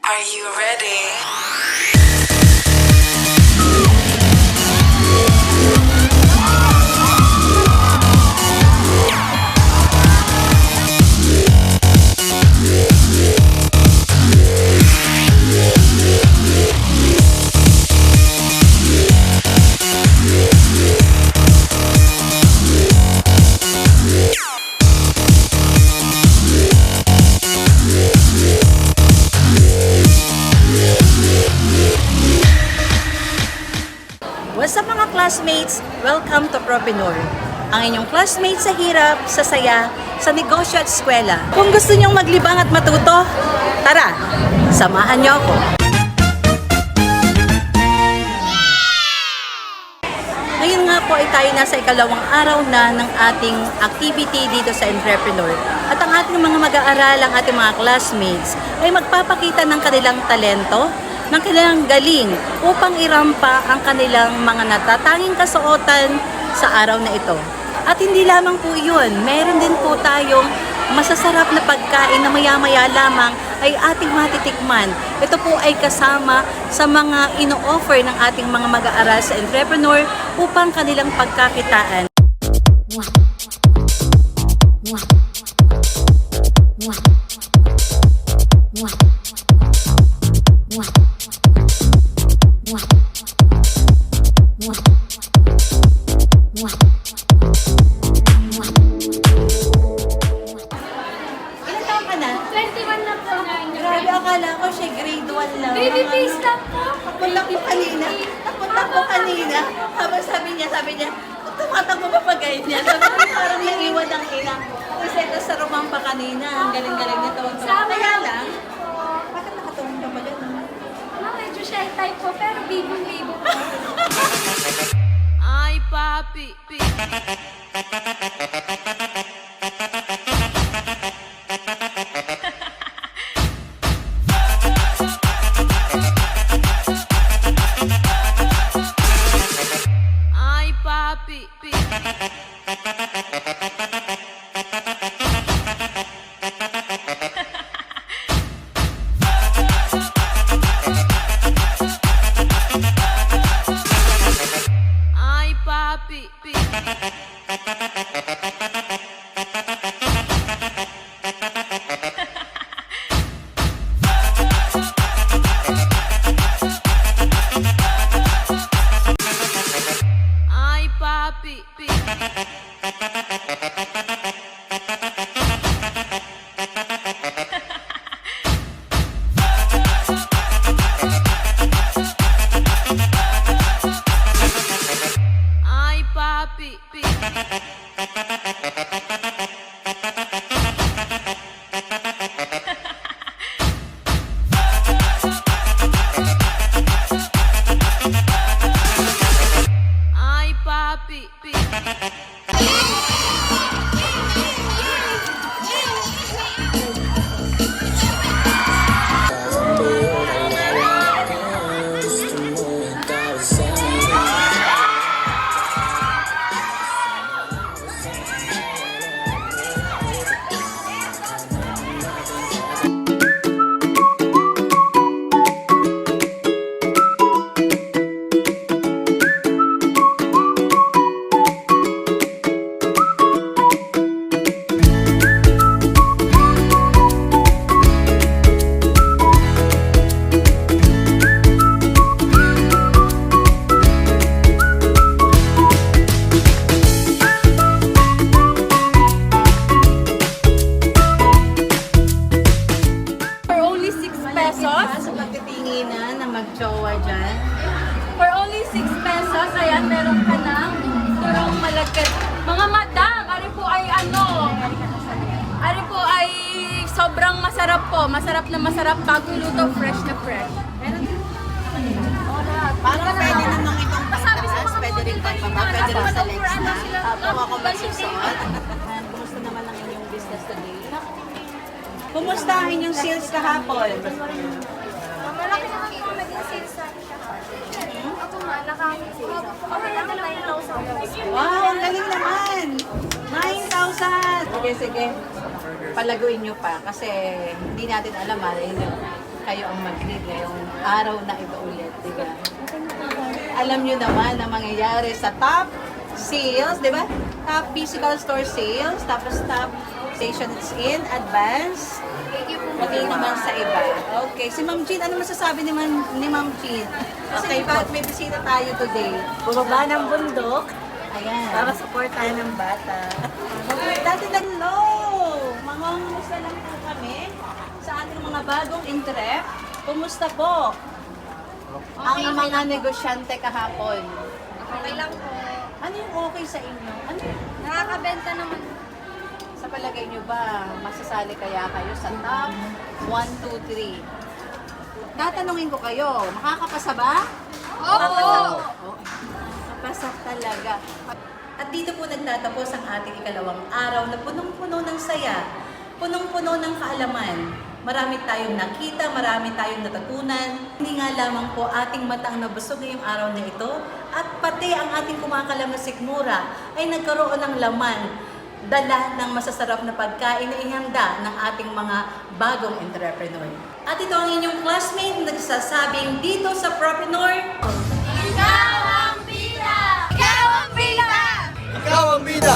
Are you ready? What's up mga classmates? Welcome to Propreneur. Ang inyong classmates sa hirap, sa saya, sa negosyo at eskwela. Kung gusto nyong maglibang at matuto, tara, samahan niyo ako. Ngayon nga po ay tayo nasa ikalawang araw na ng ating activity dito sa Entrepreneur. At ang ating mga mag-aaral, ang ating mga classmates ay magpapakita ng kanilang talento, ng kanilang galing upang irampa ang kanilang mga natatanging kasuotan sa araw na ito. At hindi lamang po yun, meron din po tayong masasarap na pagkain na maya-maya lamang ay ating matitikman. Ito po ay kasama sa mga ino-offer ng ating mga mag-aaral sa Entrepreneur upang kanilang pagkakitaan. Ilan taon ka na? 21 na po. Grabe, akala ko siya grade 1 lang. Baby face lang po. Napunta ko kanina. Napunta ko kanina. Habang sabi niya, tumatakbo pa pa ganyan. Sabi ko, parang naiwan ang ina. Kasi ito sa rumang pa kanina. Ang galing-galing nito. Kaya lang, bakit nakatulong ka pa gano'n? Medyo shy type po, pero bibo-bibo po. Ay, papi. Ay, papi. Ay, papi. Ay, papi. Ay, papi. Ay, papi. For only 6 pesos. Sa pagtitinginan na mag-jowa dyan. For only 6 pesos, ayan, meron ka ng turong malagkit. Mga madam, ari po ay ari po ay sobrang masarap po. Masarap na masarap, bagong luto, fresh na fresh. Parang pwede namang itong Masabi sa pagtaas, mga pwede rin pagbaba, mga pwede rin sa nasa legs Quran na. na sila. Kung ako Opo, magsusuot. Kumusta naman ang inyong business today? Kumusta ang inyong sales kahapon? Malaki naman po naging sales sa Ako nga, okay lang 9,000. Wow, ang galing naman! 9,000! Sige, sige. Palaguin nyo pa kasi hindi natin alam kayo ang mag-lead ngayong araw na ito ulit, di ba? Alam nyo naman ang mangyayari sa top sales, di ba? Top physical store sales, tapos top stations in advance. Pati naman sa iba. Okay, si Ma'am Jean, ano masasabi ni Ma'am Jean? Kasi bakit may bisita tayo today? Bumaba ng bundok Ayan. para supportahan ng bata. Dati hello! Mamamamusta lang po kami sa ating mga bagong intrep. Kumusta po? Ang mga negosyante kahapon. Okay lang po. Ano yung okay sa inyo? Ano yung Nakakabenta naman. sa palagay nyo ba, masasali kaya kayo sa top 1, 2, 3? Tatanungin ko kayo, makakapasa ba? Opo! Nakapasa talaga. At dito po nagtatapos ang ating ikalawang araw na punong-puno ng saya, punong-puno ng kaalaman. Marami tayong nakita, marami tayong natutunan. Hindi nga lamang po ating matang nabusog ngayong araw na ito, at pati ang ating kumakalam na sikmura ay nagkaroon ng laman, dala ng masasarap na pagkain na ihanda ng ating mga bagong entrepreneur. At ito ang inyong classmate na nagsasabing dito sa Propreneur, Ikaw ang bida! Ikaw ang bida! Ikaw ang bida!